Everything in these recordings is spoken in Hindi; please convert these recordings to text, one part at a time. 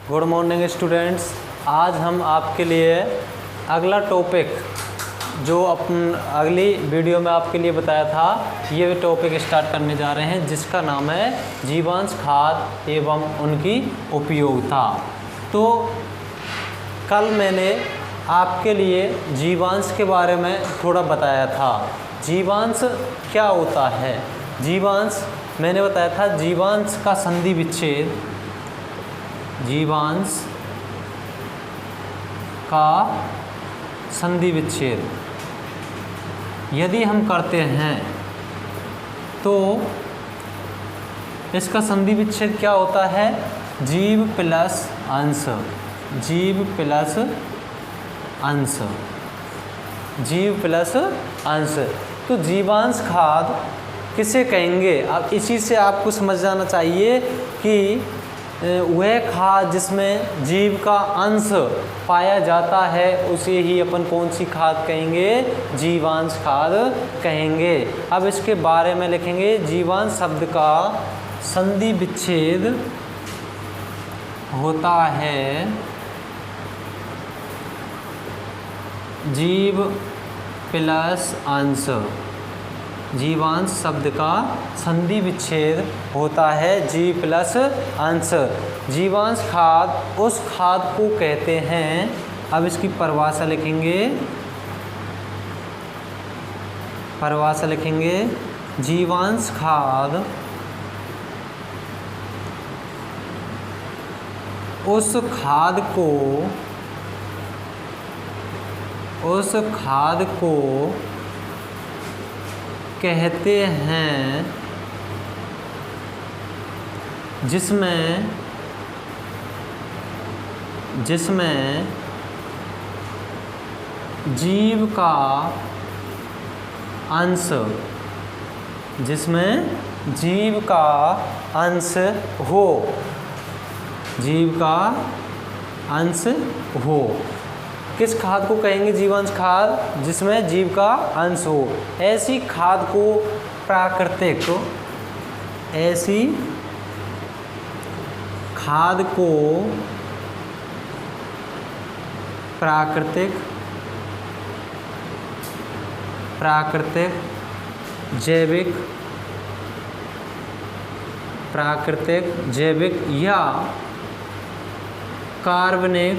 Good morning students. आज हम आपके लिए अगला टॉपिक जो अपन अगली वीडियो में आपके लिए बताया था, ये टॉपिक स्टार्ट करने जा रहे हैं जिसका नाम है जीवांश खाद एवं उनकी उपयोगिता। तो कल मैंने आपके लिए जीवांश के बारे में थोड़ा बताया था। जीवांश क्या होता है? जीवांश मैंने बताया था, जीवांश का संधि विच्छेद, जीवांश का संधि विच्छेद यदि हम करते हैं तो इसका संधि विच्छेद क्या होता है? जीव प्लस अंश, जीव प्लस अंश, जीव प्लस अंश। तो जीवांश खाद किसे कहेंगे? अब इसी से आपको समझ जाना चाहिए कि वह खाद जिसमें जीव का अंश पाया जाता है उसे ही अपन कौन सी खाद कहेंगे? जीवांश खाद कहेंगे। अब इसके बारे में लिखेंगे। जीवांश शब्द का संधि विच्छेद होता है जीव प्लस अंश। जीवांश शब्द का संधि विच्छेद होता है जीव प्लस अंश। जीवांश खाद उस खाद को कहते हैं, अब इसकी परिभाषा लिखेंगे। परिभाषा लिखेंगे, जीवांश खाद उस खाद को कहते हैं जिसमें जीव का अंश, जिसमें जीव का अंश हो, जीव का अंश हो। किस खाद को कहेंगे जीवांश खाद? जिसमें जीव का अंश हो। ऐसी खाद को प्राकृतिक, ऐसी खाद को प्राकृतिक जैविक या कार्बनिक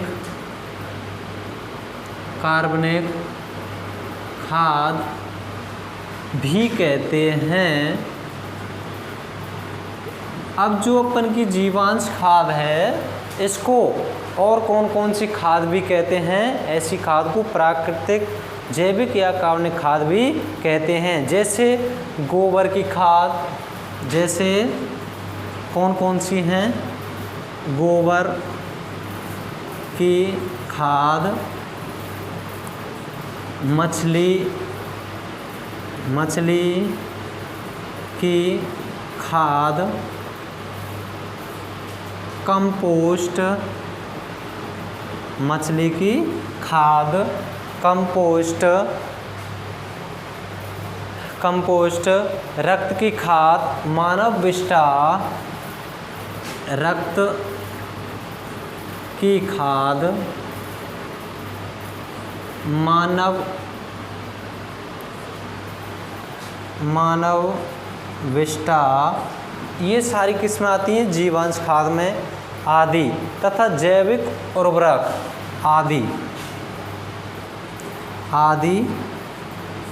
खाद भी कहते हैं। अब जो अपन की जीवांश खाद है इसको और कौन कौन सी खाद भी कहते हैं? ऐसी खाद को प्राकृतिक, जैविक या कार्बनिक खाद भी कहते हैं। जैसे गोबर की खाद, जैसे कौन कौन सी हैं? गोबर की खाद, मछली की खाद, कंपोस्ट, मछली की खाद, कंपोस्ट, रक्त की खाद, मानव विष्ठा, रक्त की खाद, मानव विष्ठा, ये सारी किस्में आती हैं जीवांश खाद में, आदि। तथा जैविक उर्वरक आदि।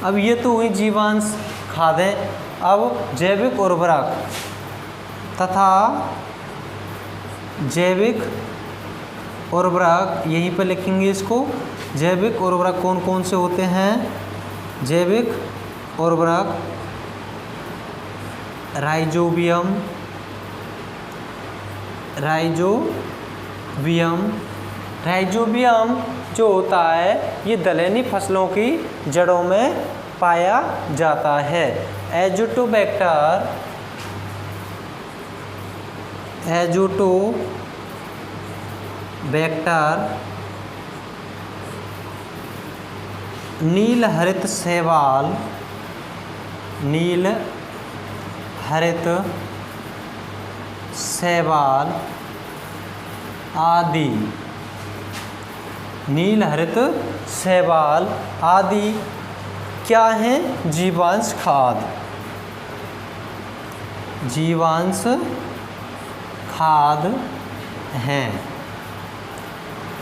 अब ये तो हुई जीवांश खादें। अब जैविक उर्वरक तथा जैविक उर्वरक, यहीं पर लिखेंगे इसको। जैविक उर्वरक कौन कौन से होते हैं? जैविक उर्वरक राइजोबियम जो होता है ये दलहनी फसलों की जड़ों में पाया जाता है। एजोटोबैक्टर नील हरित शैवाल आदि, नील हरित शैवाल आदि क्या हैं? जीवांश खाद, जीवांश खाद हैं।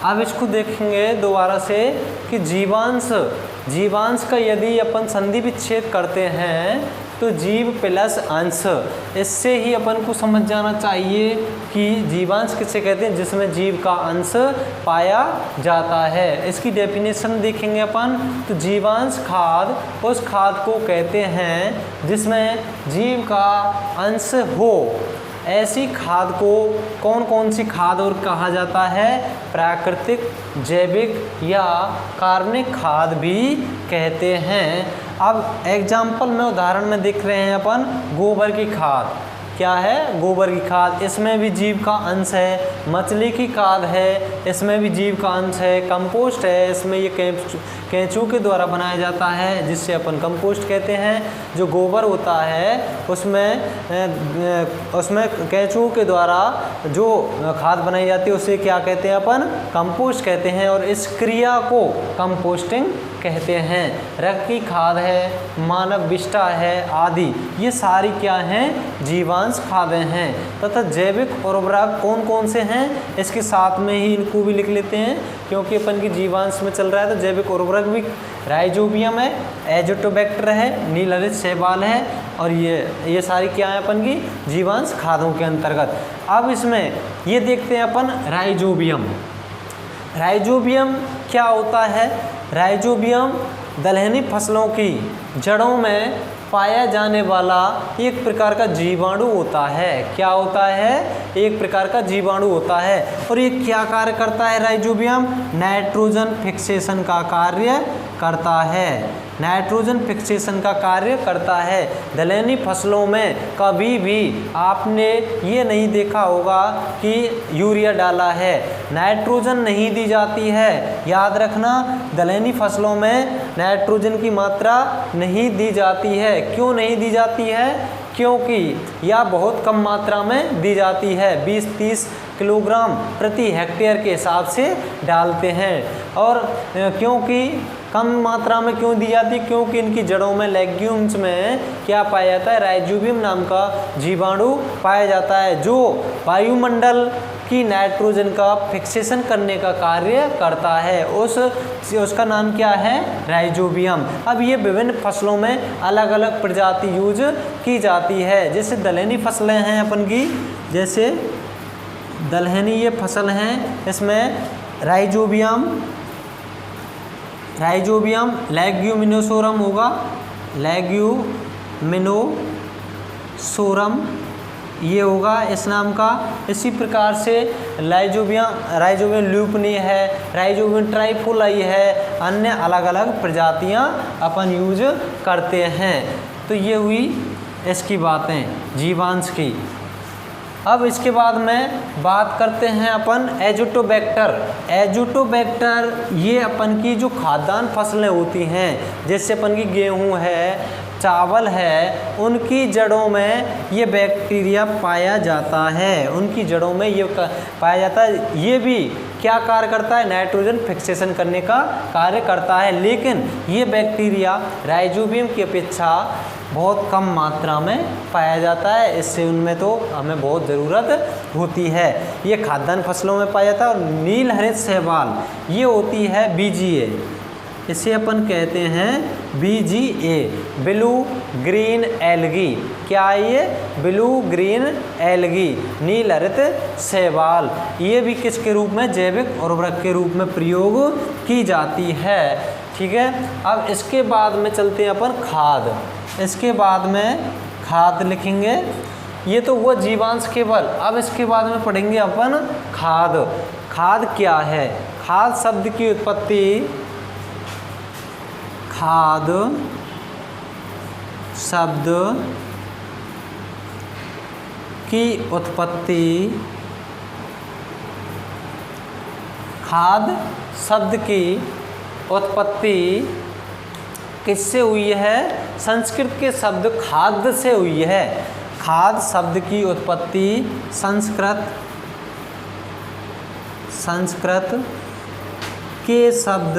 अब इसको देखेंगे दोबारा से कि जीवांश का यदि अपन संधि विच्छेद करते हैं तो जीव प्लस अंश, इससे ही अपन को समझ जाना चाहिए कि जीवांश किसे कहते हैं? जिसमें जीव का अंश पाया जाता है। इसकी डेफिनेशन देखेंगे अपन तो जीवांश खाद उस खाद को कहते हैं जिसमें जीव का अंश हो। ऐसी खाद को कौन कौन सी खाद और कहा जाता है? प्राकृतिक, जैविक या कार्बनिक खाद भी कहते हैं। अब एग्जाम्पल में उदाहरण में देख रहे हैं अपन गोबर की खाद। क्या है? गोबर की खाद, इसमें भी जीव का अंश है। मछली की खाद है, इसमें भी जीव का अंश है। कंपोस्ट है, इसमें ये केंचुओं के द्वारा बनाया जाता है जिससे अपन कंपोस्ट कहते हैं। जो गोबर होता है उसमें केंचुओं के द्वारा जो खाद बनाई जाती है उसे क्या कहते हैं? अपन कंपोस्ट कहते हैं और इस क्रिया को कंपोस्टिंग कहते हैं। रक्त की खाद है, मानव विष्ठा है आदि, ये सारी क्या हैं? जीवांश खादें हैं। तथा जैविक उर्वरक कौन कौन से हैं? इसके साथ में ही इनको भी लिख लेते हैं क्योंकि अपन की जीवांश में चल रहा है। तो जैविक उर्वरक भी राइजोबियम है, एजोटोबैक्टर है, नील हरित शैवाल है और ये सारी क्या है अपन की जीवांश खादों के अंतर्गत। अब इसमें ये देखते हैं अपन राइजोबियम। राइजोबियम क्या होता है? राइजोबियम दलहनी फसलों की जड़ों में पाया जाने वाला एक प्रकार का जीवाणु होता है। क्या होता है? एक प्रकार का जीवाणु होता है। और ये क्या कार्य करता है? राइजोबियम नाइट्रोजन फिक्सेशन का कार्य करता है। नाइट्रोजन फिक्सेशन का कार्य करता है। दलहनी फसलों में कभी भी आपने ये नहीं देखा होगा कि यूरिया डाला है, नाइट्रोजन नहीं दी जाती है। याद रखना, दलहनी फसलों में नाइट्रोजन की मात्रा नहीं दी जाती है। क्यों नहीं दी जाती है? क्योंकि यह बहुत कम मात्रा में दी जाती है, 20-30 किलोग्राम प्रति हेक्टेयर के हिसाब से डालते हैं। और क्योंकि कम मात्रा में क्यों दी जाती है? क्योंकि इनकी जड़ों में लेग्यूम्स में क्या पाया जाता है? राइजोबियम नाम का जीवाणु पाया जाता है जो वायुमंडल की नाइट्रोजन का फिक्सेशन करने का कार्य करता है। उसका नाम क्या है? राइजोबियम। अब ये विभिन्न फसलों में अलग अलग प्रजाति यूज की जाती है। जैसे दलहनी फसलें हैं अपन की, जैसे दलहनी ये फसल हैं, इसमें राइजोबियम लेग्यूमिनोसोरम होगा, लेग्यूमिनोसोरम ये होगा इस नाम का। इसी प्रकार से राइजोबियम ल्यूपनी है, राइजोबियम ट्राइफोलाई है, अन्य अलग अलग प्रजातियां अपन यूज करते हैं। तो ये हुई इसकी बातें जीवांश की। अब इसके बाद में बात करते हैं अपन एजोटोबैक्टर। एजोटोबैक्टर ये अपन की जो खाद्यान्न फसलें होती हैं, जैसे अपन की गेहूं है, चावल है, उनकी जड़ों में ये बैक्टीरिया पाया जाता है। उनकी जड़ों में ये पाया जाता है। ये भी क्या कार्य करता है? नाइट्रोजन फिक्सेशन करने का कार्य करता है। लेकिन ये बैक्टीरिया राइजोबियम की अपेक्षा बहुत कम मात्रा में पाया जाता है। इससे उनमें तो हमें बहुत ज़रूरत होती है। ये खाद्यान्न फसलों में पाया जाता है। और नील हरित शैवाल ये होती है BGA, इसे अपन कहते हैं BGA, ब्लू ग्रीन एल्गी। क्या ये? ब्लू ग्रीन एल्गी, नील हरित शैवाल। ये भी किसके रूप में? जैविक उर्वरक के रूप में प्रयोग की जाती है। ठीक है। अब इसके बाद में चलते हैं अपन खाद। इसके बाद में खाद लिखेंगे। ये तो हुआ जीवांश केवल। अब इसके बाद में पढ़ेंगे अपन खाद। खाद क्या है? खाद शब्द की उत्पत्ति, खाद शब्द की उत्पत्ति, खाद शब्द की उत्पत्ति किससे हुई है? संस्कृत के शब्द खाद्य से हुई है। खाद शब्द की उत्पत्ति संस्कृत संस्कृत के शब्द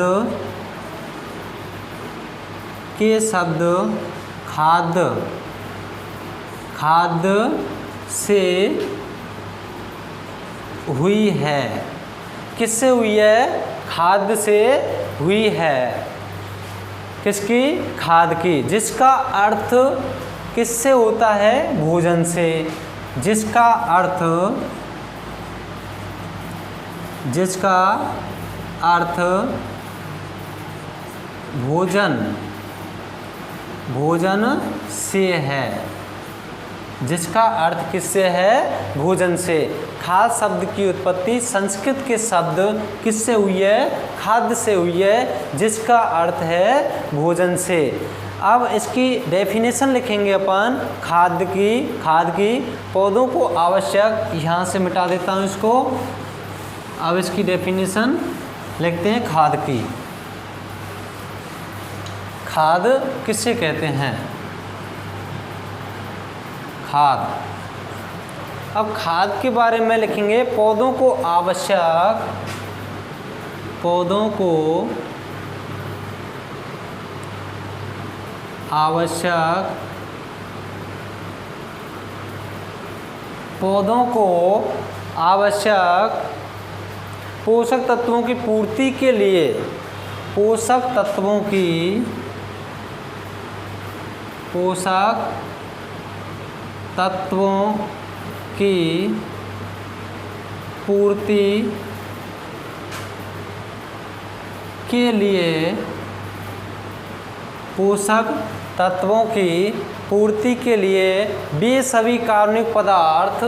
खाद्य से हुई है। किससे हुई है? खाद्य से हुई है। किसकी? खाद की। जिसका अर्थ किससे होता है? भोजन से। जिसका अर्थ भोजन से है। जिसका अर्थ किससे है? भोजन से। खाद शब्द की उत्पत्ति संस्कृत के शब्द किससे हुई है? खाद्य से हुई है, जिसका अर्थ है भोजन से। अब इसकी डेफिनेशन लिखेंगे अपन खाद की। पौधों को आवश्यक, यहाँ से मिटा देता हूँ इसको। अब इसकी डेफिनेशन लिखते हैं खाद की। खाद किससे कहते हैं? खाद। अब खाद के बारे में लिखेंगे पौधों को आवश्यक पोषक तत्वों की पूर्ति के लिए पोषक तत्वों की पूर्ति के लिए पोषक तत्वों की पूर्ति के लिए वे सभी कार्बनिक पदार्थ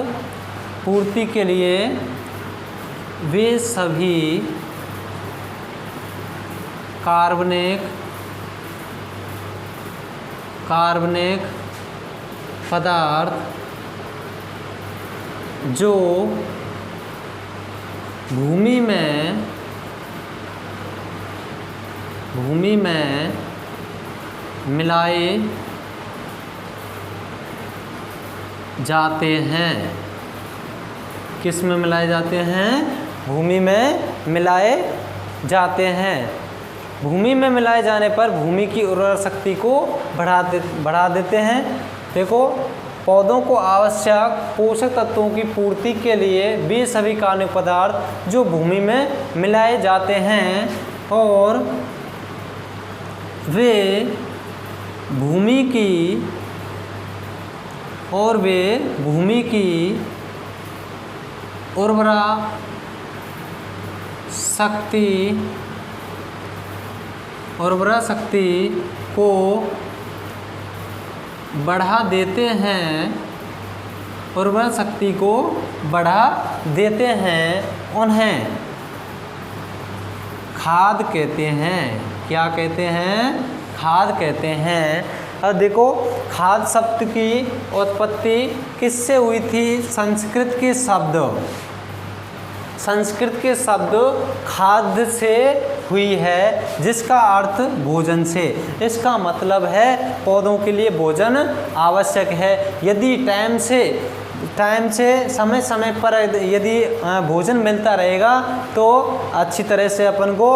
कार्बनिक पदार्थ जो भूमि में मिलाए जाते हैं। किस में मिलाए जाते हैं? भूमि में मिलाए जाते हैं। भूमि में मिलाए जाने पर भूमि की उर्वरा शक्ति को बढ़ा देते हैं। देखो, पौधों को आवश्यक पोषक तत्वों की पूर्ति के लिए वे सभी कार्बनिक पदार्थ जो भूमि में मिलाए जाते हैं और वे भूमि की उर्वरा शक्ति को बढ़ा देते हैं। उन्हें खाद कहते हैं। क्या कहते हैं? खाद कहते हैं। अब देखो, खाद शब्द की उत्पत्ति किससे हुई थी? संस्कृत के शब्द खाद्य से हुई है, जिसका अर्थ भोजन से। इसका मतलब है पौधों के लिए भोजन आवश्यक है। यदि टाइम से समय पर यदि भोजन मिलता रहेगा तो अच्छी तरह से अपन को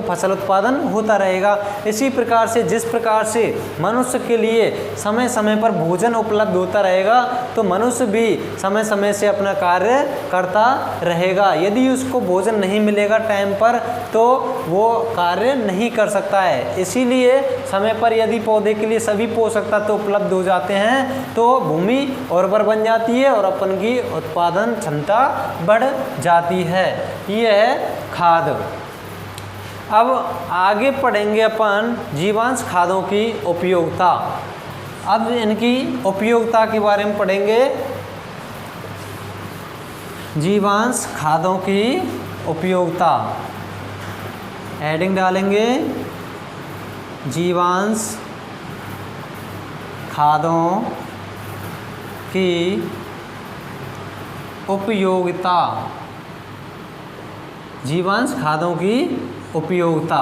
फसल उत्पादन होता रहेगा। इसी प्रकार से जिस प्रकार से मनुष्य के लिए समय समय पर भोजन उपलब्ध होता रहेगा तो मनुष्य भी समय समय से अपना कार्य करता रहेगा। यदि उसको भोजन नहीं मिलेगा टाइम पर तो वो कार्य नहीं कर सकता है। इसीलिए समय पर यदि पौधे के लिए सभी पोषक तत्व उपलब्ध हो जाते हैं तो भूमि उर्वर बन जाती है और अपन की उत्पादन क्षमता बढ़ जाती है। ये है खाद। अब आगे पढ़ेंगे अपन जीवांश खादों की उपयोगिता। अब इनकी उपयोगिता के बारे में पढ़ेंगे। जीवांश खादों की उपयोगिता, हेडिंग डालेंगे जीवांश खादों की उपयोगिता। जीवांश खादों की उपयोगिता।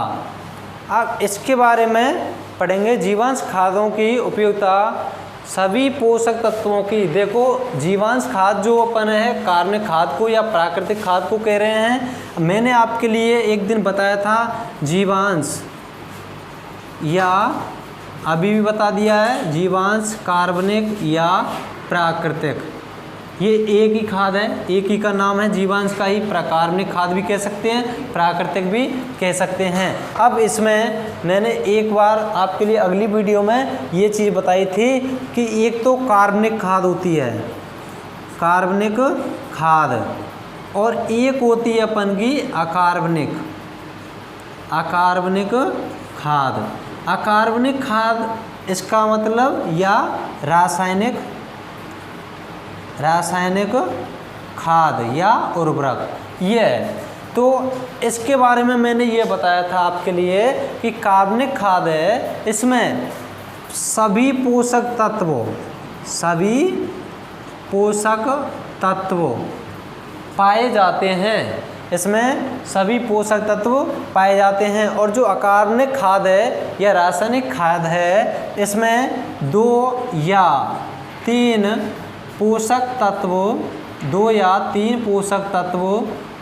अब इसके बारे में पढ़ेंगे। जीवांश खादों की उपयोगिता सभी पोषक तत्वों की, देखो जीवांश खाद जो अपन है कार्बनिक खाद को या प्राकृतिक खाद को कह रहे हैं। मैंने आपके लिए एक दिन बताया था जीवांश, या अभी भी बता दिया है, जीवांश कार्बनिक या प्राकृतिक, ये एक ही खाद है, एक ही का नाम है जीवांश का ही। कार्बनिक खाद भी कह सकते हैं, प्राकृतिक भी कह सकते हैं। अब इसमें मैंने एक बार आपके लिए अगली वीडियो में ये चीज़ बताई थी कि एक तो कार्बनिक खाद होती है, कार्बनिक खाद, और एक होती है अपन की अकार्बनिक, अकार्बनिक खाद। अकार्बनिक खाद इसका मतलब या रासायनिक, रासायनिक खाद या उर्वरक, ये है। तो इसके बारे में मैंने ये बताया था आपके लिए कि कार्बनिक खाद है, इसमें सभी पोषक तत्व, सभी पोषक तत्व पाए जाते हैं, इसमें सभी पोषक तत्व पाए जाते हैं। और जो अकार्बनिक खाद है या रासायनिक खाद है, इसमें 2 या 3 पोषक तत्व, 2 या 3 पोषक तत्व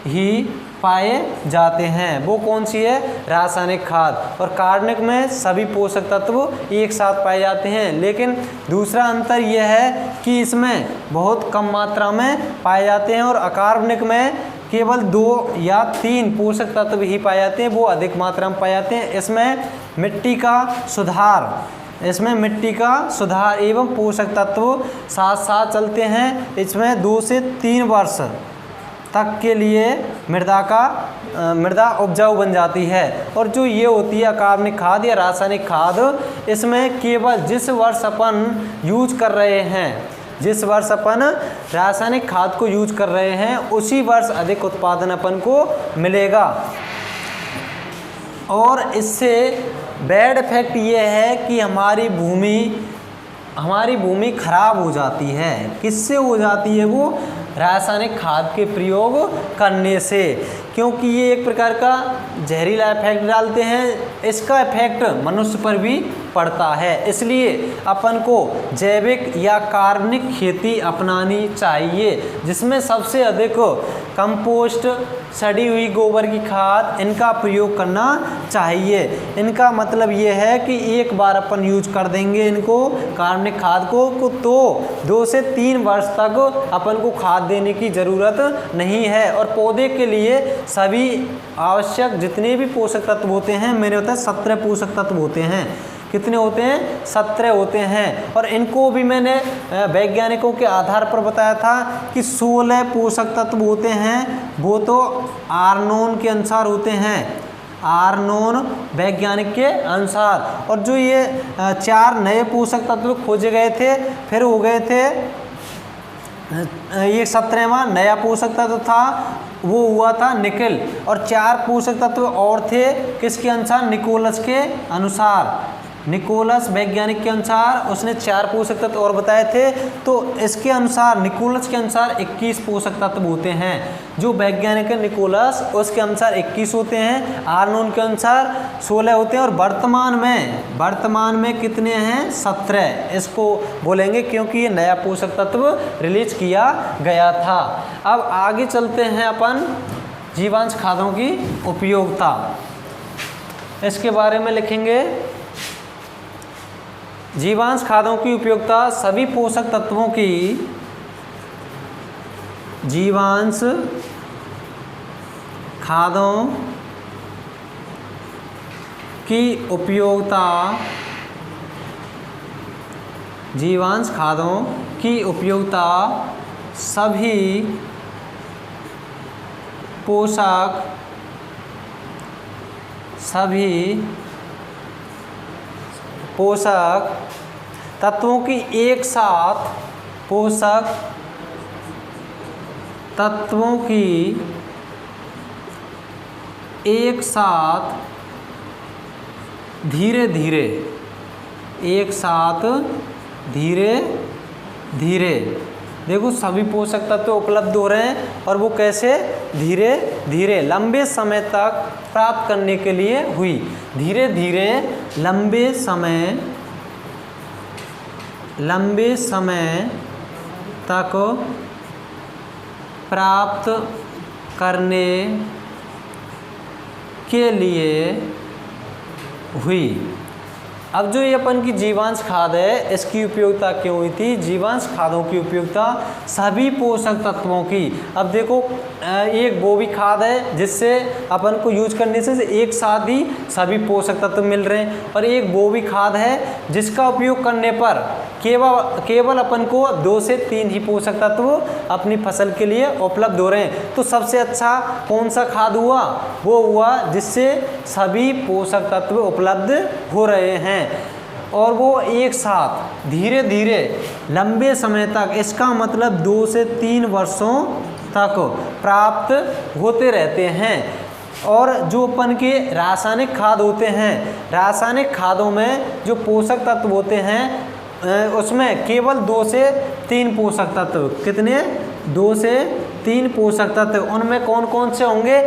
ही पाए जाते हैं। वो कौन सी है? रासायनिक खाद। और कार्बनिक में सभी पोषक तत्व एक साथ पाए जाते हैं। लेकिन दूसरा अंतर यह है कि इसमें बहुत कम मात्रा में पाए जाते हैं और अकार्बनिक में केवल 2 या 3 पोषक तत्व ही पाए जाते हैं, वो अधिक मात्रा में पाए जाते हैं। इसमें मिट्टी का सुधार, इसमें मिट्टी का सुधार एवं पोषक तत्व साथ साथ चलते हैं। इसमें 2 से 3 वर्ष तक के लिए मृदा उपजाऊ बन जाती है। और जो ये होती है अकार्बनिक खाद या रासायनिक खाद, इसमें केवल जिस वर्ष अपन यूज कर रहे हैं, जिस वर्ष अपन रासायनिक खाद को यूज कर रहे हैं, उसी वर्ष अधिक उत्पादन अपन को मिलेगा। और इससे बैड इफेक्ट ये है कि हमारी भूमि खराब हो जाती है। किससे हो जाती है? वो रासायनिक खाद के प्रयोग करने से, क्योंकि ये एक प्रकार का जहरीला इफेक्ट डालते हैं। इसका इफेक्ट मनुष्य पर भी पड़ता है। इसलिए अपन को जैविक या कार्बनिक खेती अपनानी चाहिए, जिसमें सबसे अधिक कंपोस्ट, सड़ी हुई गोबर की खाद, इनका प्रयोग करना चाहिए। इनका मतलब ये है कि एक बार अपन यूज कर देंगे इनको, कार्बनिक खाद को, तो 2 से 3 वर्ष तक अपन को खाद देने की ज़रूरत नहीं है। और पौधे के लिए सभी आवश्यक जितने भी पोषक तत्व होते हैं, मेरे होता है 17 पोषक तत्व होते हैं। कितने होते हैं? 17 होते हैं। और इनको भी मैंने वैज्ञानिकों के आधार पर बताया था कि 16 पोषक तत्व होते हैं, वो तो आर्नोन के अनुसार होते हैं, आर्नोन वैज्ञानिक के अनुसार। और जो ये 4 नए पोषक तत्व खोजे गए थे, फिर हो गए थे, ये 17वां नया पोषक तत्व था, वो हुआ था निकेल। और 4 पोषक तत्व और थे, किसके अनुसार? निकोलस के अनुसार। निकोलस वैज्ञानिक के अनुसार उसने 4 पोषक तत्व और बताए थे। तो इसके अनुसार, निकोलस के अनुसार 21 पोषक तत्व होते हैं। जो वैज्ञानिक है निकोलस, उसके अनुसार 21 होते हैं, आर्नोन के अनुसार 16 होते हैं। और वर्तमान में कितने हैं? 17 इसको बोलेंगे, क्योंकि ये नया पोषक तत्व रिलीज किया गया था। अब आगे चलते हैं अपन जीवांश खादों की उपयोगिता, इसके बारे में लिखेंगे। जीवांश खादों की उपयोगिता सभी पोषक तत्वों की, जीवांश खादों की उपयोगिता, जीवांश खादों की उपयोगिता सभी पोषक तत्वों की एक साथ, पोषक तत्वों की एक साथ धीरे धीरे, एक साथ धीरे धीरे, देखो सभी पोषक तत्व उपलब्ध हो रहे हैं, और वो कैसे? धीरे धीरे लंबे समय तक प्राप्त करने के लिए हुई। धीरे धीरे लंबे लंबे समय तक प्राप्त करने के लिए हुई। अब जो ये अपन की जीवांश खाद है, इसकी उपयोगिता क्यों हुई थी? जीवांश खादों की उपयोगिता सभी पोषक तत्वों की, अब देखो एक वो भी खाद है जिससे अपन को यूज करने से एक साथ ही सभी पोषक तत्व मिल रहे हैं, और एक वो भी खाद है जिसका उपयोग करने पर केवल अपन को 2 से 3 ही पोषक तत्व अपनी फसल के लिए उपलब्ध हो रहे हैं। तो सबसे अच्छा कौन सा खाद हुआ? वो हुआ जिससे सभी पोषक तत्व उपलब्ध हो रहे हैं और वो एक साथ धीरे धीरे लंबे समय तक, इसका मतलब 2 से 3 वर्षों तक प्राप्त होते रहते हैं। और जो अपन के रासायनिक खाद होते हैं, रासायनिक खादों में जो पोषक तत्व होते हैं उसमें केवल 2 से 3 पोषक तत्व, कितने? 2 से 3 पोषक तत्व। उनमें कौन कौन से होंगे?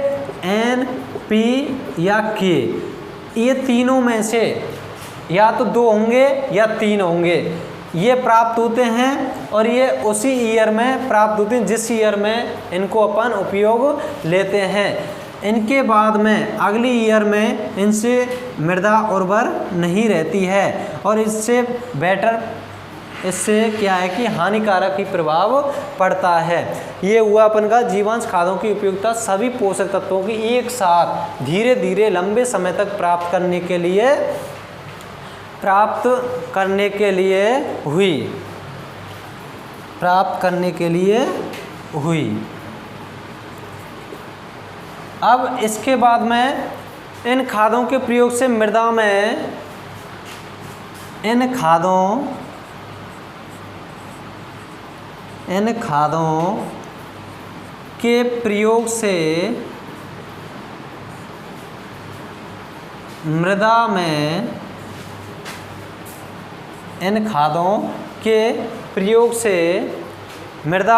N, P या K। ये तीनों में से या तो 2 होंगे या 3 होंगे, ये प्राप्त होते हैं और ये उसी ईयर में प्राप्त होते हैं जिस ईयर में इनको अपन उपयोग लेते हैं। इनके बाद में अगली ईयर में इनसे मृदा उर्वर नहीं रहती है और इससे क्या है कि हानिकारक ही प्रभाव पड़ता है। ये हुआ अपन का जीवांश खादों की उपयोगिता सभी पोषक तत्वों की एक साथ धीरे धीरे लंबे समय तक प्राप्त करने के लिए हुई। अब इसके बाद में इन खादों के प्रयोग से मृदा में इन खादों के प्रयोग से मृदा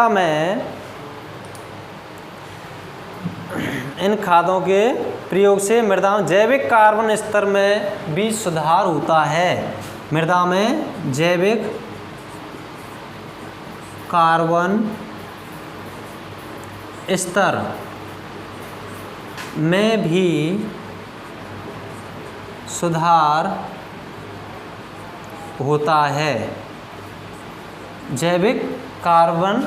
में इन खादों के प्रयोग से मृदा में जैविक कार्बन स्तर में भी सुधार होता है। मृदा में जैविक कार्बन स्तर में भी सुधार होता है। जैविक कार्बन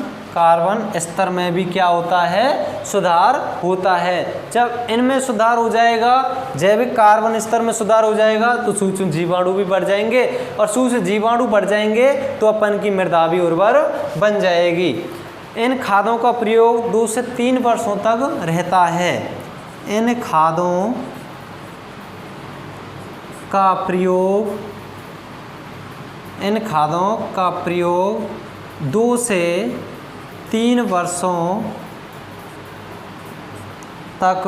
स्तर में भी क्या होता है? सुधार होता है। जब इनमें सुधार हो जाएगा, जैविक कार्बन स्तर में सुधार हो जाएगा तो सूक्ष्म जीवाणु भी बढ़ जाएंगे और सूक्ष्म जीवाणु बढ़ जाएंगे तो अपन की मृदा भी उर्वर बन जाएगी। इन खादों का प्रयोग 2 से 3 वर्षों तक रहता है। इन खादों का प्रयोग 2 से 3 वर्षों तक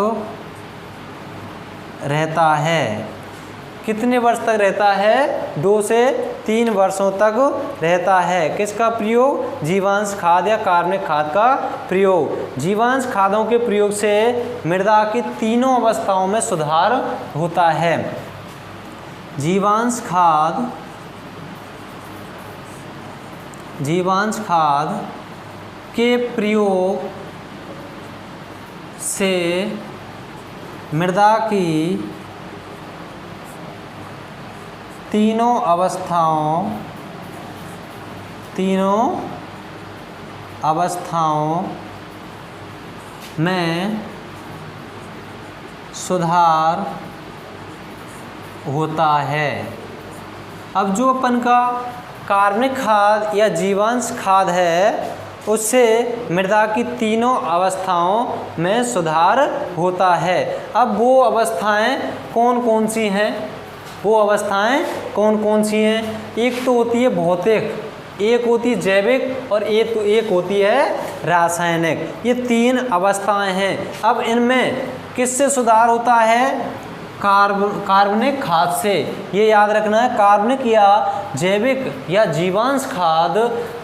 रहता है। कितने वर्ष तक रहता है? 2 से 3 वर्षों तक रहता है। किसका प्रयोग? जीवांश खाद या कार्बनिक खाद का प्रयोग। जीवांश खादों के प्रयोग से मृदा की तीनों अवस्थाओं में सुधार होता है। जीवांश खाद के प्रयोग से मृदा की तीनों अवस्थाओं में सुधार होता है। अब जो अपन का कार्बनिक खाद या जीवांश खाद है उससे मृदा की तीनों अवस्थाओं में सुधार होता है। अब वो अवस्थाएं कौन कौन सी हैं? एक तो होती है भौतिक, एक होती है जैविक और एक होती है रासायनिक। ये 3 अवस्थाएं हैं। अब इनमें किससे सुधार होता है? कार्बनिक खाद से। ये याद रखना है, कार्बनिक या जैविक या जीवांश खाद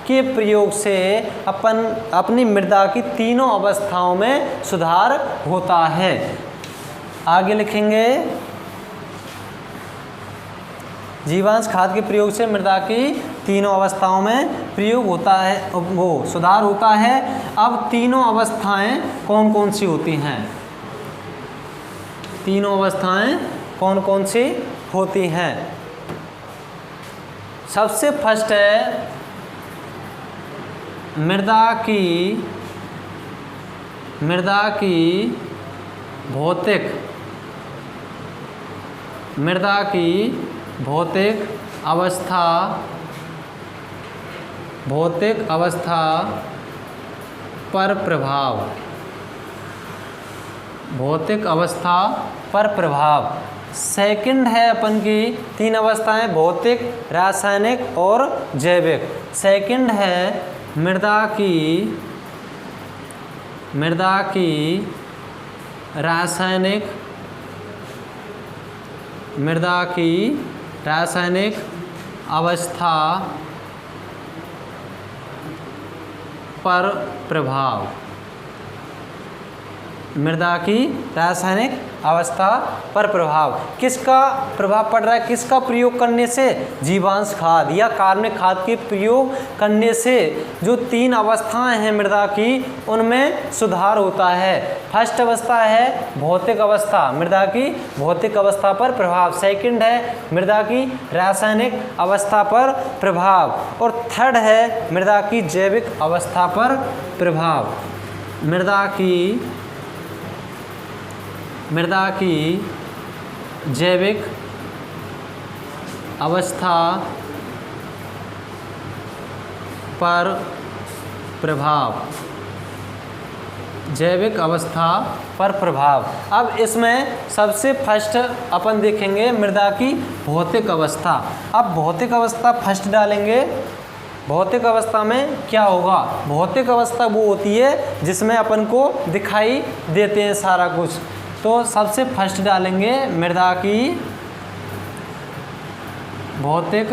के प्रयोग से अपनी मृदा की तीनों अवस्थाओं में सुधार होता है। आगे लिखेंगे, जीवांश खाद के प्रयोग से मृदा की तीनों अवस्थाओं में प्रयोग होता है, वो सुधार होता है। अब तीनों अवस्थाएं कौन कौन सी होती हैं? तीनों अवस्थाएं कौन कौन सी होती हैं? सबसे फर्स्ट है मृदा की भौतिक अवस्था पर प्रभाव। भौतिक अवस्था पर प्रभाव। सेकंड है अपन की तीन अवस्थाएं, भौतिक, रासायनिक और जैविक। सेकंड है मृदा की रासायनिक अवस्था पर प्रभाव। मृदा की रासायनिक अवस्था पर प्रभाव। किसका प्रभाव पड़ रहा है? किसका प्रयोग करने से? जीवांश खाद या कार्बनिक खाद के प्रयोग करने से जो तीन अवस्थाएं हैं मृदा की, उनमें सुधार होता है। फर्स्ट अवस्था है भौतिक अवस्था, मृदा की भौतिक अवस्था पर प्रभाव। सेकंड है मृदा की रासायनिक अवस्था पर प्रभाव। और थर्ड है मृदा की जैविक अवस्था पर प्रभाव। मृदा की जैविक अवस्था पर प्रभाव। जैविक अवस्था पर प्रभाव। अब इसमें सबसे फर्स्ट अपन देखेंगे मृदा की भौतिक अवस्था। अब भौतिक अवस्था फर्स्ट डालेंगे। भौतिक अवस्था में क्या होगा? भौतिक अवस्था वो होती है जिसमें अपन को दिखाई देते हैं सारा कुछ। तो सबसे फर्स्ट डालेंगे मृदा की भौतिक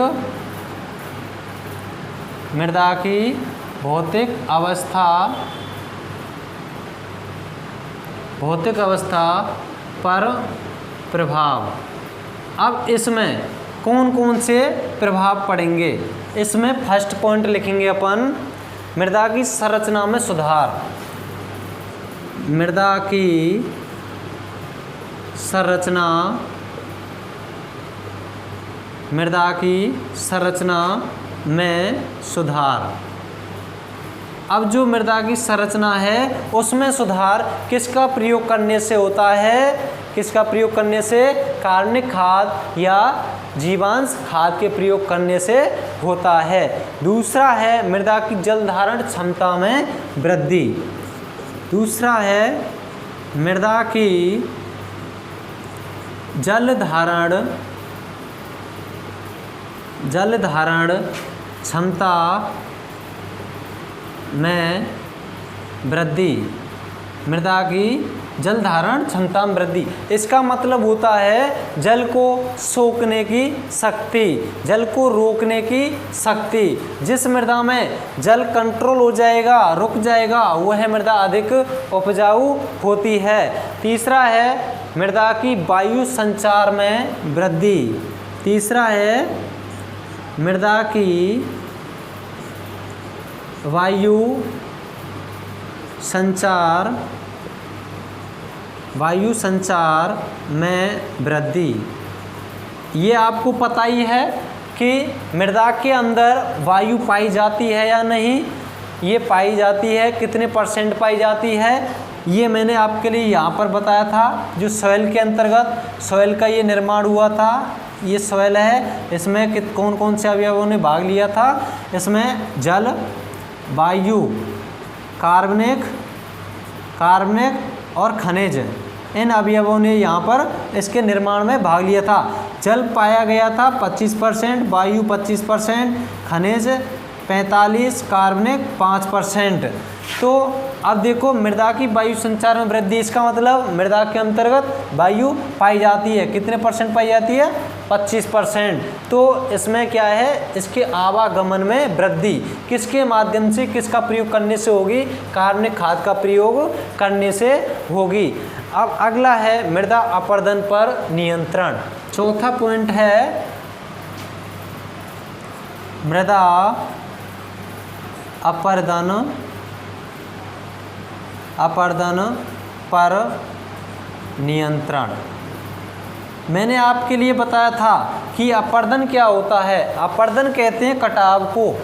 अवस्था पर प्रभाव। अब इसमें कौन कौन से प्रभाव पड़ेंगे? इसमें फर्स्ट पॉइंट लिखेंगे अपन मृदा की संरचना में सुधार। मृदा की संरचना में सुधार। अब जो मृदा की संरचना है उसमें सुधार किसका प्रयोग करने से होता है? किसका प्रयोग करने से? कार्बनिक खाद या जीवांश खाद के प्रयोग करने से होता है। दूसरा है मृदा की जल धारण क्षमता में वृद्धि। दूसरा है मृदा की जल धारण क्षमता में वृद्धि। मृदा की जल धारण क्षमता में वृद्धि। इसका मतलब होता है जल को सोखने की शक्ति, जल को रोकने की शक्ति। जिस मृदा में जल कंट्रोल हो जाएगा, रुक जाएगा, वह मृदा अधिक उपजाऊ होती है। तीसरा है मृदा की वायु संचार में वृद्धि। तीसरा है मृदा की वायु संचार में वृद्धि। ये आपको पता ही है कि मृदा के अंदर वायु पाई जाती है या नहीं। ये पाई जाती है, कितने % पाई जाती है ये मैंने आपके लिए यहाँ पर बताया था। जो सॉइल के अंतर्गत सॉइल का ये निर्माण हुआ था, ये सॉइल है, इसमें कौन कौन से अवयवों ने भाग लिया था? इसमें जल, वायु, कार्बनिक और खनिज, इन अवयवों ने यहाँ पर इसके निर्माण में भाग लिया था। जल पाया गया था 25%, वायु 25%, खनिज 45, कार्बनिक 5%। तो अब देखो मृदा की वायु संचार में वृद्धि, इसका मतलब मृदा के अंतर्गत वायु पाई जाती है। कितने % पाई जाती है? 25%। तो इसमें क्या है? इसके आवागमन में वृद्धि किसके माध्यम से, किसका प्रयोग करने से होगी? कार्बनिक खाद का प्रयोग करने से होगी। अब अगला है मृदा अपरदन पर नियंत्रण। चौथा पॉइंट है मृदा अपरदन पर नियंत्रण। मैंने आपके लिए बताया था कि अपर्दन क्या होता है। अपर्दन कहते हैं कटाव को,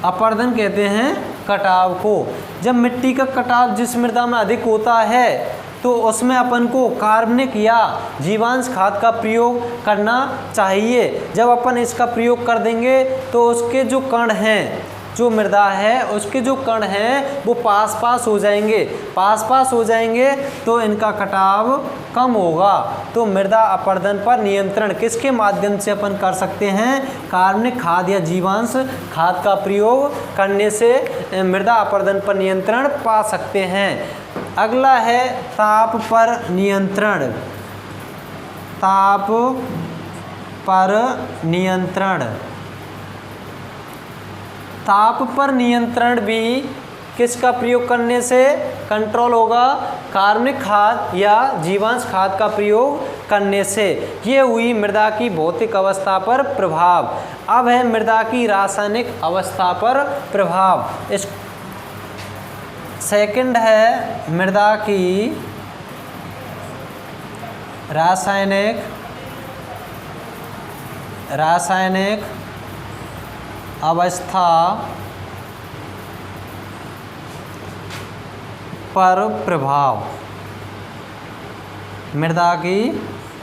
अपर्दन कहते हैं कटाव को। जब मिट्टी का कटाव जिस मृदा में अधिक होता है तो उसमें अपन को कार्बनिक या जीवांश खाद का प्रयोग करना चाहिए। जब अपन इसका प्रयोग कर देंगे तो उसके जो कण हैं, जो मृदा है उसके जो कण हैं वो पास पास हो जाएंगे, पास पास हो जाएंगे तो इनका कटाव कम होगा। तो मृदा अपरदन पर नियंत्रण किसके माध्यम से अपन कर सकते हैं? कार्बनिक खाद या जीवांश खाद का प्रयोग करने से मृदा अपरदन पर नियंत्रण पा सकते हैं। अगला है ताप पर नियंत्रण। ताप पर नियंत्रण। ताप पर नियंत्रण भी किसका प्रयोग करने से कंट्रोल होगा? कार्बनिक खाद या जीवांश खाद का प्रयोग करने से। ये हुई मृदा की भौतिक अवस्था पर प्रभाव। अब है मृदा की रासायनिक अवस्था पर प्रभाव। इस सेकंड है मृदा की रासायनिक अवस्था पर प्रभाव। मृदा की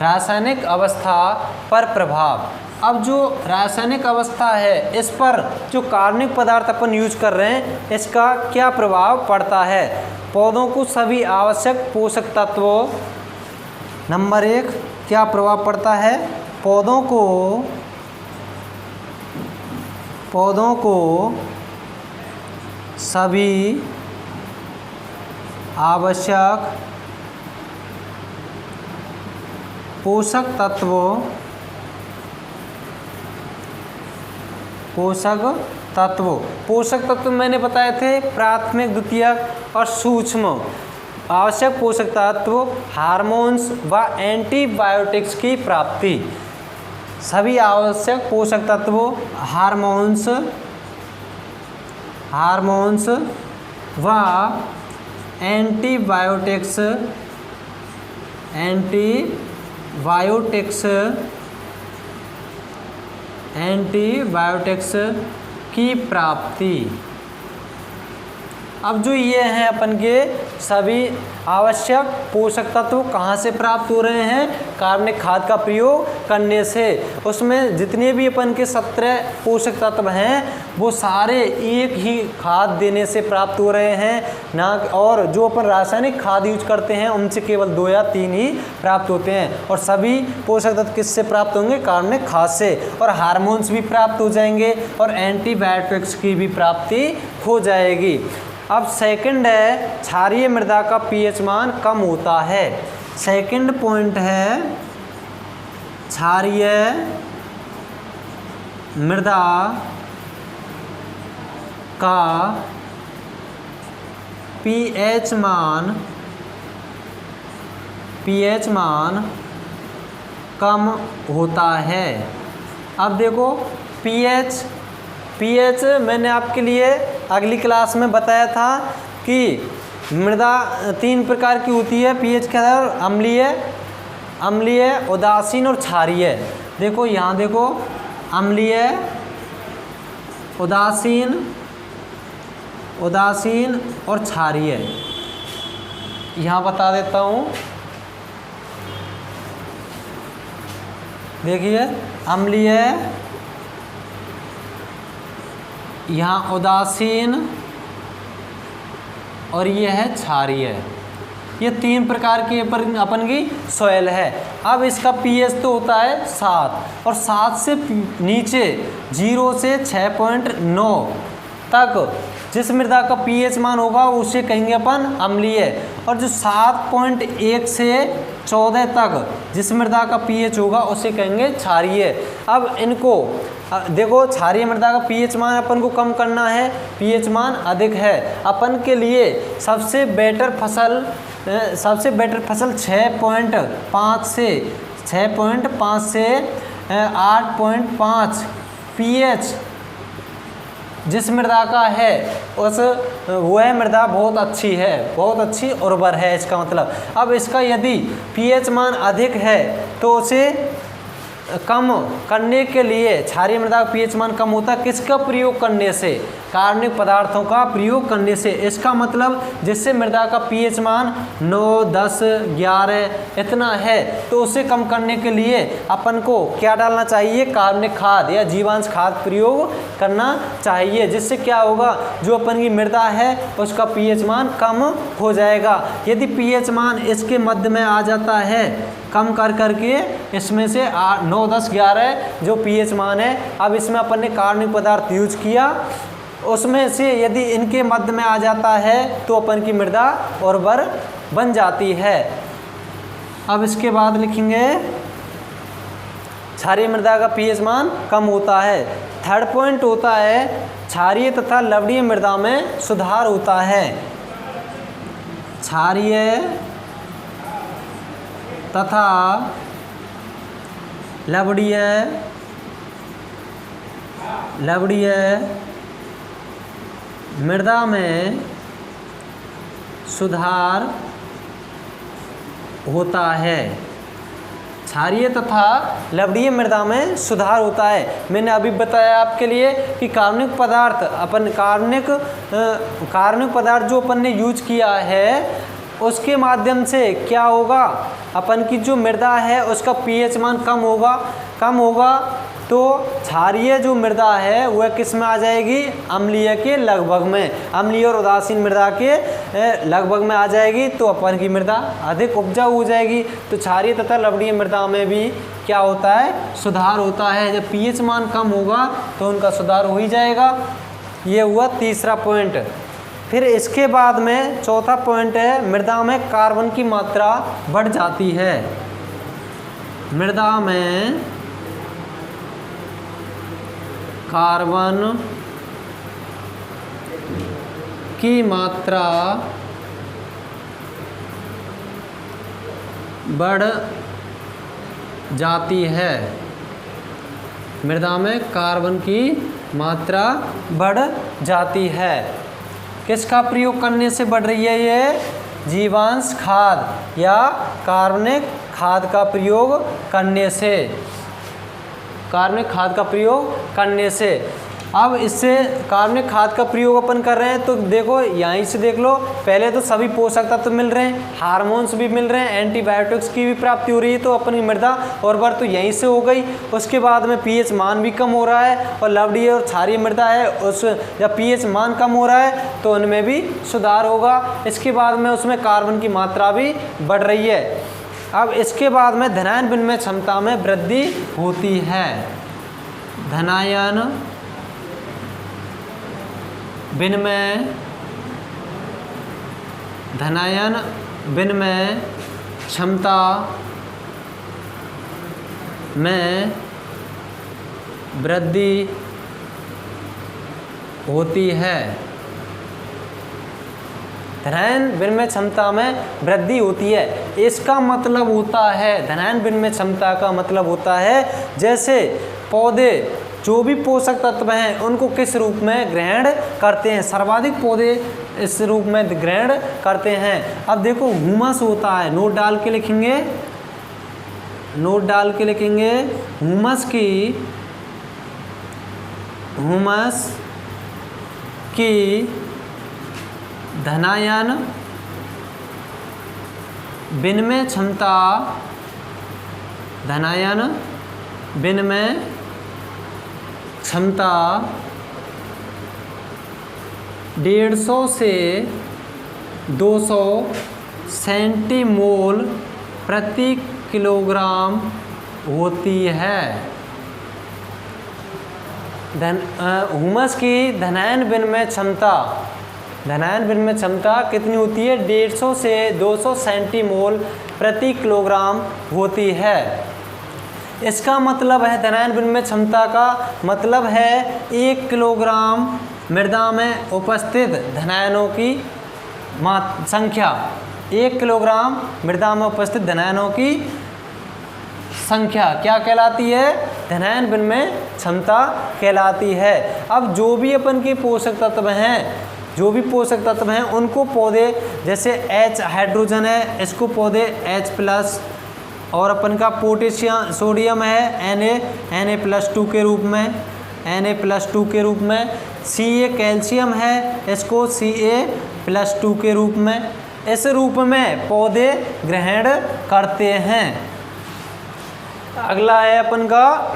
रासायनिक अवस्था पर प्रभाव। अब जो रासायनिक अवस्था है इस पर जो कार्बनिक पदार्थ अपन यूज कर रहे हैं इसका क्या प्रभाव पड़ता है? पौधों को सभी आवश्यक पोषक तत्वों, नंबर 1 क्या प्रभाव पड़ता है? पौधों को सभी आवश्यक पोषक तत्व मैंने बताए थे प्राथमिक, द्वितीयक और सूक्ष्म। आवश्यक पोषक तत्व, हार्मोन्स व एंटीबायोटिक्स की प्राप्ति। सभी आवश्यक पोषक तत्व, हार्मोन्स व एंटीबायोटिक्स की प्राप्ति। अब जो ये हैं अपन के सभी आवश्यक पोषक तत्व कहाँ से प्राप्त हो रहे हैं? कार्बनिक खाद का प्रयोग करने से। उसमें जितने भी अपन के 17 पोषक तत्व हैं वो सारे एक ही खाद देने से प्राप्त हो रहे हैं ना, और जो अपन रासायनिक खाद यूज करते हैं उनसे केवल 2 या 3 ही प्राप्त होते हैं। और सभी पोषक तत्व किससे प्राप्त होंगे? कार्बनिक खाद से। और हार्मोन्स भी प्राप्त हो जाएंगे और एंटीबायोटिक्स की भी प्राप्ति हो जाएगी। अब सेकंड है क्षारीय मृदा का पीएच मान कम होता है। सेकंड पॉइंट है क्षारीय मृदा का पीएच मान कम होता है। अब देखो पीएच मैंने आपके लिए अगली क्लास में बताया था कि मृदा 3 प्रकार की होती है पीएच के आधार, अम्लीय, उदासीन और क्षारीय। देखो यहाँ देखो अम्लीय, उदासीन और क्षारीय। यहाँ बता देता हूँ, देखिए अम्लीय, यहाँ उदासीन और ये है क्षारीय। ये 3 प्रकार की अपन की सॉइल है। अब इसका पीएच तो होता है 7 और 7 से नीचे 0 से 6.9 तक जिस मृदा का पीएच मान होगा उसे कहेंगे अपन अम्लीय। और जो 7.1 से 14 तक जिस मृदा का पीएच होगा उसे कहेंगे क्षारीय। अब इनको देखो क्षारीय मृदा का पीएच मान अपन को कम करना है, पीएच मान अधिक है। अपन के लिए सबसे बेटर फसल 6.5 से 8.5 पीएच जिस मृदा का है उस वह मृदा बहुत अच्छी है, बहुत अच्छी उर्वर है, इसका मतलब। अब इसका यदि पीएच मान अधिक है तो उसे कम करने के लिए, क्षारीय मृदा का पीएच मान कम होता है किसका प्रयोग करने से? कार्बनिक पदार्थों का प्रयोग करने से। इसका मतलब जिससे मृदा का पीएच मान 9, 10, 11 इतना है तो उसे कम करने के लिए अपन को क्या डालना चाहिए? कार्बनिक खाद या जीवांश खाद प्रयोग करना चाहिए, जिससे क्या होगा, जो अपन की मृदा है उसका पीएच मान कम हो जाएगा। यदि पीएच मान इसके मध्य में आ जाता है, कम कर करके इसमें से 9, 10, 11 जो पीएच मान है, अब इसमें अपन ने कार्बनिक पदार्थ यूज किया, उसमें से यदि इनके मध्य में आ जाता है तो अपन की मृदा उर्वर बन जाती है। अब इसके बाद लिखेंगे क्षारीय मृदा का पीएच मान कम होता है। थर्ड पॉइंट होता है क्षारीय तथा लवणीय मृदा में सुधार होता है। क्षारीय तथा लवणीय मृदा में सुधार होता है। क्षारीय तथा लवणीय मृदा में सुधार होता है। मैंने अभी बताया आपके लिए कि कार्बनिक पदार्थ, अपन कार्बनिक पदार्थ जो अपन ने यूज किया है उसके माध्यम से क्या होगा, अपन की जो मृदा है उसका पीएच मान कम होगा तो क्षारीय जो मृदा है वह किस में आ जाएगी? अम्लीय के लगभग में, अम्लीय और उदासीन मृदा के लगभग में आ जाएगी, तो अपन की मृदा अधिक उपजाऊ हो जाएगी। तो क्षारीय तथा लवणीय मृदा में भी क्या होता है? सुधार होता है। जब पीएच मान कम होगा तो उनका सुधार हो ही जाएगा। ये हुआ तीसरा पॉइंट। फिर इसके बाद में चौथा पॉइंट है मृदा में कार्बन की मात्रा बढ़ जाती है। मृदा में कार्बन की मात्रा बढ़ जाती है। मृदा में कार्बन की मात्रा बढ़ जाती है। किसका प्रयोग करने से बढ़ रही है? ये जीवांश खाद या कार्बनिक खाद का प्रयोग करने से, कार्बनिक खाद का प्रयोग करने से। अब इससे कार्बनिक खाद का प्रयोग अपन कर रहे हैं तो देखो यहीं से देख लो, पहले तो सभी पोषक तत्व मिल रहे हैं, हार्मोन्स भी मिल रहे हैं, एंटीबायोटिक्स की भी प्राप्ति हो रही है, तो अपनी मृदा उर्वर तो यहीं से हो गई। उसके बाद में पीएच मान भी कम हो रहा है, और लवणीय और क्षारीय मृदा है उस जब पीएच मान कम हो रहा है तो उनमें भी सुधार होगा। इसके बाद में उसमें कार्बन की मात्रा भी बढ़ रही है। अब इसके बाद में धनायन विनिमय क्षमता में वृद्धि होती है। धनायन विनिमय क्षमता में वृद्धि होती है। धनायन विनिमय क्षमता में वृद्धि होती है। इसका मतलब होता है, धनायन विनिमय क्षमता का मतलब होता है जैसे पौधे जो भी पोषक तत्व हैं उनको किस रूप में ग्रहण करते हैं, सर्वाधिक पौधे इस रूप में ग्रहण करते हैं। अब देखो ह्यूमस होता है, नोट डाल के लिखेंगे ह्यूमस की धनायन विनिमय क्षमता, धनायन विनिमय क्षमता 150 से 200 सेंटीमोल प्रति किलोग्राम होती है। ह्यूमस की धनायन विनिमय क्षमता कितनी होती है? 150 से 200 सेंटीमोल प्रति किलोग्राम होती है। इसका मतलब है धनायन विनिमय क्षमता का मतलब है 1 किलोग्राम मृदा में उपस्थित धनायनों की संख्या, 1 किलोग्राम मृदा में उपस्थित धनायनों की संख्या क्या कहलाती है? धनायन विनिमय क्षमता कहलाती है। अब जो भी अपन के पोषक तत्व हैं, जो भी पोषक तत्व हैं उनको पौधे, जैसे H हाइड्रोजन है, इसको पौधे H+, और अपन का पोटेशियम सोडियम है Na+2 के रूप में, Na+2 के रूप में, Ca कैल्शियम है, इसको Ca+2 के रूप में, इस रूप में पौधे ग्रहण करते हैं। अगला है अपन का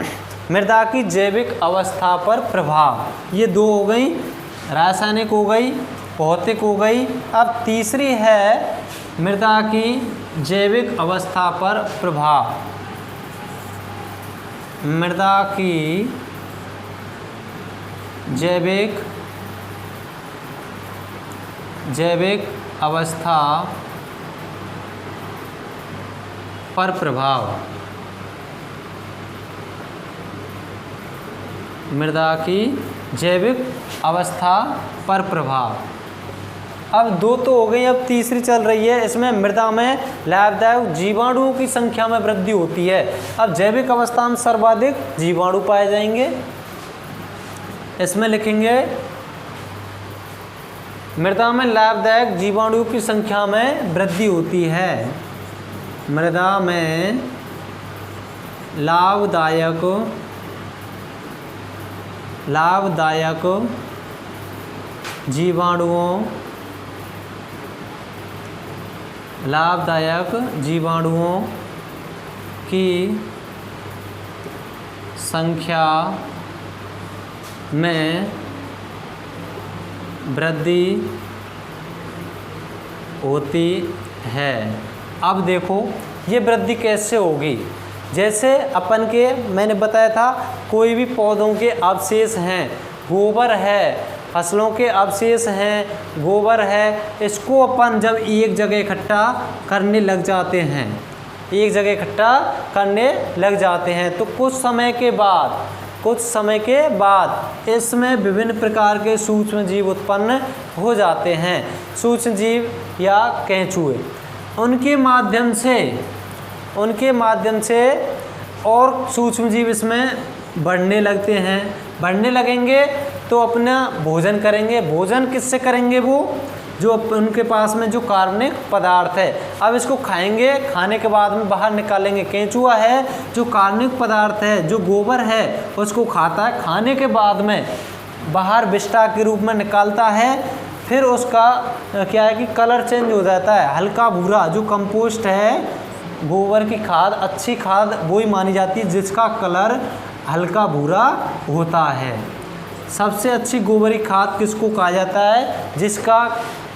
मृदा की जैविक अवस्था पर प्रभाव। ये दो हो गई, रासायनिक हो गई, भौतिक हो गई। अब तीसरी है मृदा की जैविक अवस्था पर प्रभाव। मृदा की जैविक अवस्था पर प्रभाव। मृदा की जैविक अवस्था पर प्रभाव। अब दो तो हो गई, अब तीसरी चल रही है। इसमें मृदा में लाभदायक जीवाणुओं की संख्या में वृद्धि होती है। अब जैविक अवस्था में सर्वाधिक जीवाणु पाए जाएंगे। इसमें लिखेंगे मृदा में लाभदायक जीवाणुओं की संख्या में वृद्धि होती है। मृदा में लाभदायक जीवाणुओं की संख्या में वृद्धि होती है। अब देखो ये वृद्धि कैसे होगी। जैसे अपन के मैंने बताया था, कोई भी पौधों के अवशेष हैं, गोबर है, फसलों के अवशेष हैं, गोबर है, इसको अपन जब एक जगह इकट्ठा करने लग जाते हैं, तो कुछ समय के बाद इसमें विभिन्न प्रकार के सूक्ष्म जीव उत्पन्न हो जाते हैं। सूक्ष्म जीव या केंचुए, उनके माध्यम से और सूक्ष्म जीव इसमें बढ़ने लगेंगे तो अपना भोजन करेंगे। भोजन किससे करेंगे? वो जो उनके पास में जो कार्बनिक पदार्थ है, अब इसको खाएंगे, खाने के बाद में बाहर निकालेंगे। केंचुआ है जो कार्बनिक पदार्थ है, जो गोबर है, उसको खाता है, खाने के बाद में बाहर विष्ठा के रूप में निकालता है। फिर उसका क्या है कि कलर चेंज हो जाता है, हल्का भूरा। जो कंपोस्ट है, गोबर की खाद, अच्छी खाद वही मानी जाती है जिसका कलर हल्का भूरा होता है। सबसे अच्छी गोबरी खाद किसको कहा जाता है? जिसका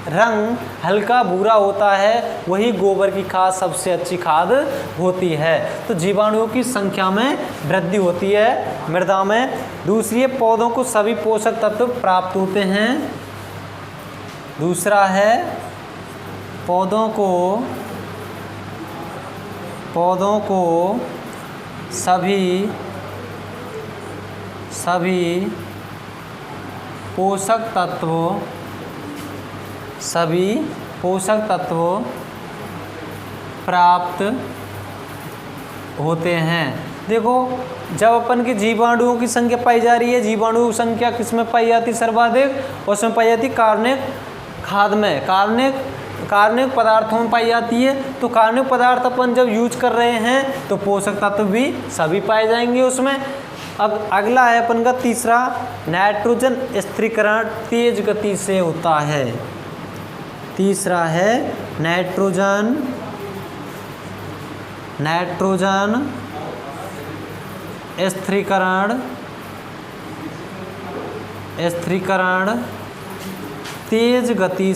रंग हल्का भूरा होता है, वही गोबर की खाद सबसे अच्छी खाद होती है। तो जीवाणुओं की संख्या में वृद्धि होती है मृदा में। दूसरी, पौधों को सभी पोषक तत्व प्राप्त होते हैं। दूसरा है पौधों को सभी पोषक तत्व प्राप्त होते हैं। देखो, जब अपन की जीवाणुओं की संख्या पाई जा रही है, जीवाणु की संख्या किसमें पाई जाती है सर्वाधिक? उसमें पाई जाती है कार्बनिक खाद में, कार्बनिक पदार्थों में पाई जाती है। तो कार्बनिक पदार्थ अपन जब यूज कर रहे हैं तो पोषक तत्व भी सभी पाए जाएंगे उसमें। अब अगला है अपन का तीसरा, नाइट्रोजन स्थिरीकरण तेज गति से होता है। तीसरा है नाइट्रोजन स्थिरीकरण तेज गति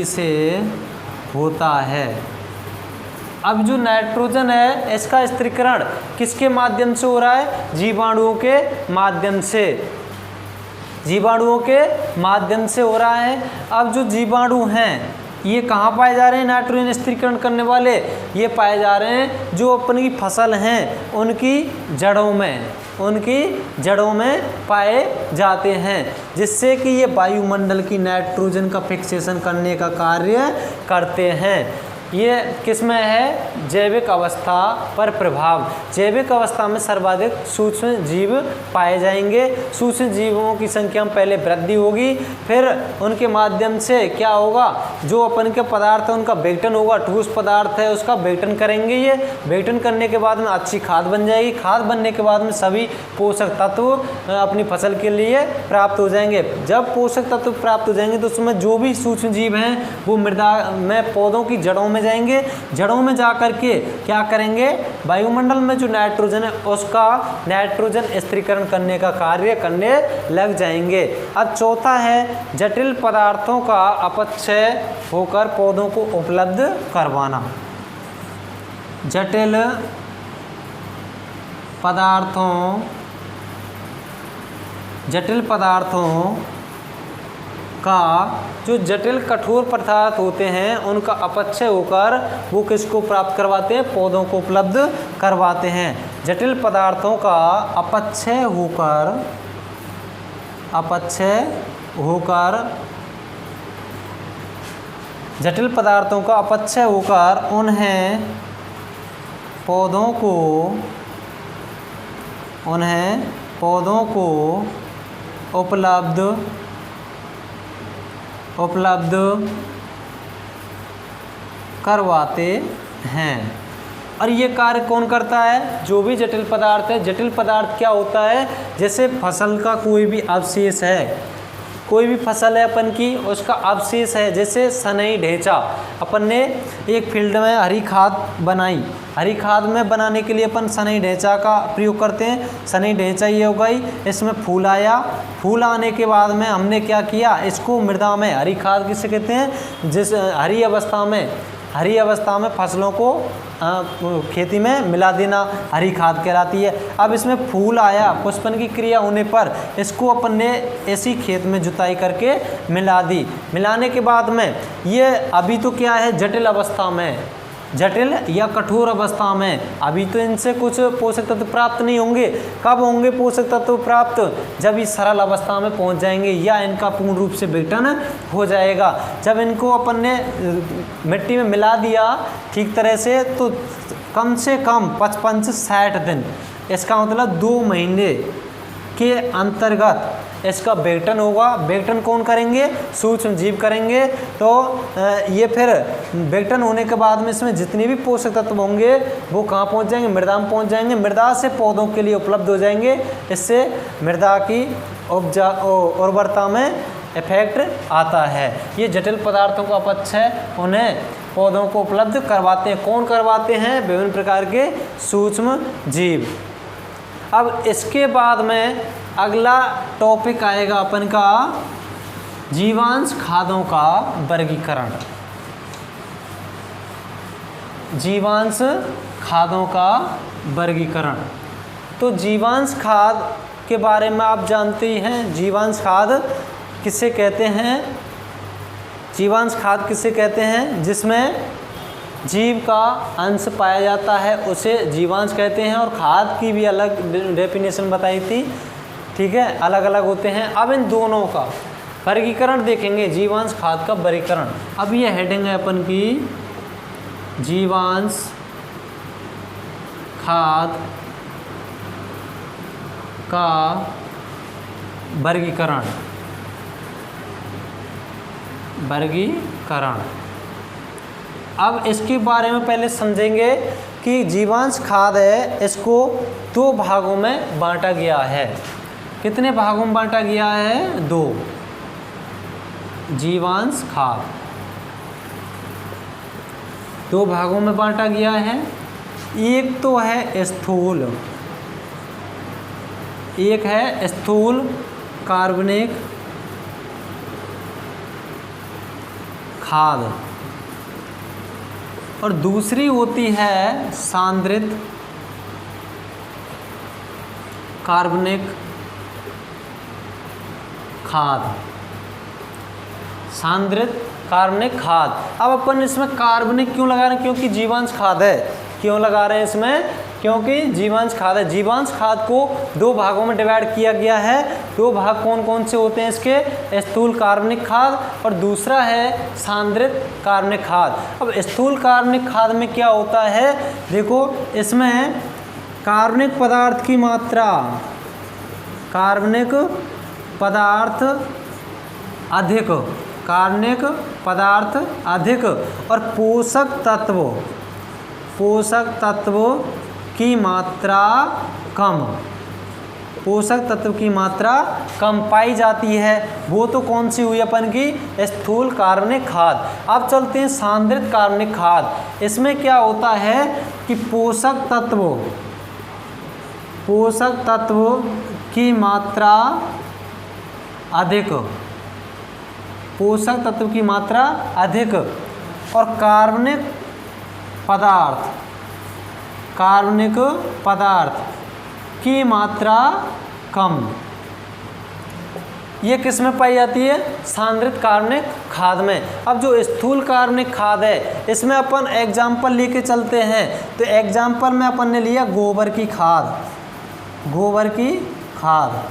से होता है। अब जो नाइट्रोजन है, इसका स्थिरीकरण किसके माध्यम से हो रहा है? जीवाणुओं के माध्यम से हो रहा है। अब जो जीवाणु हैं, ये कहाँ पाए जा रहे हैं? नाइट्रोजन स्थिरीकरण करने वाले ये पाए जा रहे हैं जो अपनी फसल हैं उनकी जड़ों में पाए जाते हैं, जिससे कि ये वायुमंडल की नाइट्रोजन का फिक्सेशन करने का कार्य करते हैं। ये किस में है? जैविक अवस्था पर प्रभाव। जैविक अवस्था में सर्वाधिक सूक्ष्म जीव पाए जाएंगे। सूक्ष्म जीवों की संख्या में पहले वृद्धि होगी, फिर उनके माध्यम से क्या होगा, जो अपन के पदार्थ है उनका विघटन होगा, ठोस पदार्थ है उसका विघटन करेंगे। ये विघटन करने के बाद में अच्छी खाद बन जाएगी। खाद बनने के बाद में सभी पोषक तत्व अपनी फसल के लिए प्राप्त हो जाएंगे। जब पोषक तत्व प्राप्त हो जाएंगे तो उसमें जो भी सूक्ष्म जीव हैं वो मृदा में पौधों की जड़ों में जाएंगे। जड़ों में जा करके क्या करेंगे, वायुमंडल में जो नाइट्रोजन है उसका नाइट्रोजन स्थिरीकरण करने का कार्य करने लग जाएंगे। अब चौथा है जटिल पदार्थों का अपक्षय होकर पौधों को उपलब्ध करवाना। जटिल पदार्थों का जो जटिल कठोर पदार्थ होते हैं उनका अपक्षय होकर वो किसको प्राप्त करवाते हैं? पौधों को उपलब्ध करवाते हैं। जटिल पदार्थों का अपक्षय होकर उन्हें पौधों को उपलब्ध करवाते हैं। और ये कार्य कौन करता है? जो भी जटिल पदार्थ है। जटिल पदार्थ क्या होता है? जैसे फसल का कोई भी अवशेष है, कोई भी फसल है अपन की उसका अवशेष है, जैसे सनई ढेंचा अपन ने एक फील्ड में हरी खाद बनाई। हरी खाद में बनाने के लिए अपन सनई ढेंचा का प्रयोग करते हैं। सनई ढेंचा ये हो गई, इसमें फूल आया। फूल आने के बाद में हमने क्या किया, इसको मृदा में हरी खाद किसे कहते हैं? जिस हरी अवस्था में फसलों को खेती में मिला देना हरी खाद कहलाती है। अब इसमें फूल आया, पुष्पन की क्रिया होने पर इसको अपन ने ऐसी खेत में जुताई करके मिला दी। मिलाने के बाद में ये अभी तो क्या है, जटिल अवस्था में, जटिल या कठोर अवस्था में, अभी तो इनसे कुछ पोषक तत्व प्राप्त नहीं होंगे। कब होंगे पोषक तत्व प्राप्त? जब ये सरल अवस्था में पहुंच जाएंगे या इनका पूर्ण रूप से विघटन हो जाएगा। जब इनको अपन ने मिट्टी में मिला दिया ठीक तरह से तो कम से कम 55 से 60 दिन, इसका मतलब 2 महीने के अंतर्गत इसका विघटन होगा। विघटन कौन करेंगे? सूक्ष्म जीव करेंगे। तो ये फिर विघटन होने के बाद में इसमें जितने भी पोषक तत्व होंगे वो कहाँ पहुँच जाएंगे? मृदा में पहुँच जाएंगे। मृदा से पौधों के लिए उपलब्ध हो जाएंगे। इससे मृदा की उर्वरता में इफेक्ट आता है। ये जटिल पदार्थों का अपक्षय उन्हें पौधों को उपलब्ध करवाते हैं। कौन करवाते हैं? विभिन्न प्रकार के सूक्ष्म जीव। अब इसके बाद में अगला टॉपिक आएगा अपन का जीवांश खादों का वर्गीकरण। जीवांश खादों का वर्गीकरण। तो जीवांश खाद के बारे में आप जानते ही हैं। जीवांश खाद किसे कहते हैं? जीवांश खाद किसे कहते हैं? जिसमें जीव का अंश पाया जाता है उसे जीवांश कहते हैं। और खाद की भी अलग डेफिनेशन बताई थी, ठीक है, अलग अलग होते हैं। अब इन दोनों का वर्गीकरण देखेंगे, जीवांश खाद का वर्गीकरण। अब ये हेडिंग है अपन की जीवांश खाद का वर्गीकरण। अब इसके बारे में पहले समझेंगे कि जीवांश खाद है, इसको 2 भागों में बांटा गया है। कितने भागों में बांटा गया है? 2। जीवांश खाद 2 भागों में बांटा गया है। एक तो है स्थूल, एक है स्थूल कार्बनिक खाद और दूसरी होती है सांद्रित कार्बनिक खाद। सांद्रित कार्बनिक खाद। अब अपन इसमें कार्बनिक क्यों लगा रहे हैं? क्योंकि जीवांश खाद है। क्यों लगा रहे हैं इसमें? क्योंकि जीवांश खाद है। जीवांश खाद को 2 भागों में डिवाइड किया गया है। 2 भाग कौन कौन से होते हैं इसके? स्थूल कार्बनिक खाद और दूसरा है सांद्रित कार्बनिक खाद। अब स्थूल कार्बनिक खाद में क्या होता है, देखो इसमें कार्बनिक पदार्थ की मात्रा, कार्बनिक पदार्थ अधिक, कार्बनिक पदार्थ अधिक और पोषक तत्वों की मात्रा कम, पोषक तत्व की मात्रा कम पाई जाती है। वो तो कौन सी हुई अपन की? स्थूल कार्बनिक खाद। अब चलते हैं सांद्रित कार्बनिक खाद। इसमें क्या होता है कि पोषक तत्वों की मात्रा अधिक, पोषक तत्व की मात्रा अधिक और कार्बनिक पदार्थ की मात्रा कम। ये किस में पाई जाती है? सांद्रित कार्बनिक खाद में। अब जो स्थूल कार्बनिक खाद है इसमें अपन एग्जाम्पल लेके चलते हैं। तो एग्जाम्पल में अपन ने लिया गोबर की खाद, गोबर की खाद।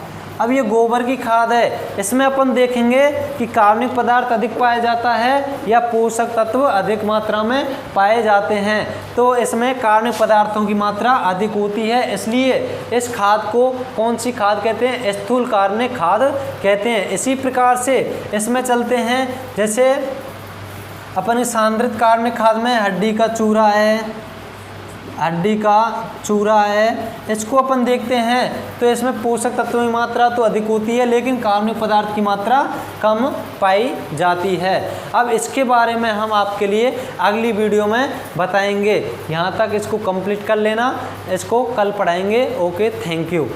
अब ये गोबर की खाद है, इसमें अपन देखेंगे कि कार्बनिक पदार्थ अधिक पाया जाता है या पोषक तत्व अधिक मात्रा में पाए जाते हैं। तो इसमें कार्बनिक पदार्थों की मात्रा अधिक होती है, इसलिए इस खाद को कौन सी खाद कहते हैं? स्थूल कार्बनिक खाद कहते हैं। इसी प्रकार से इसमें चलते हैं, जैसे अपन सांद्रित कार्बनिक खाद में हड्डी का चूरा है, इसको अपन देखते हैं तो इसमें पोषक तत्वों की मात्रा तो अधिक होती है लेकिन कार्बनिक पदार्थ की मात्रा कम पाई जाती है। अब इसके बारे में हम आपके लिए अगली वीडियो में बताएंगे। यहाँ तक इसको कंप्लीट कर लेना, इसको कल पढ़ाएंगे। Okay, thank you.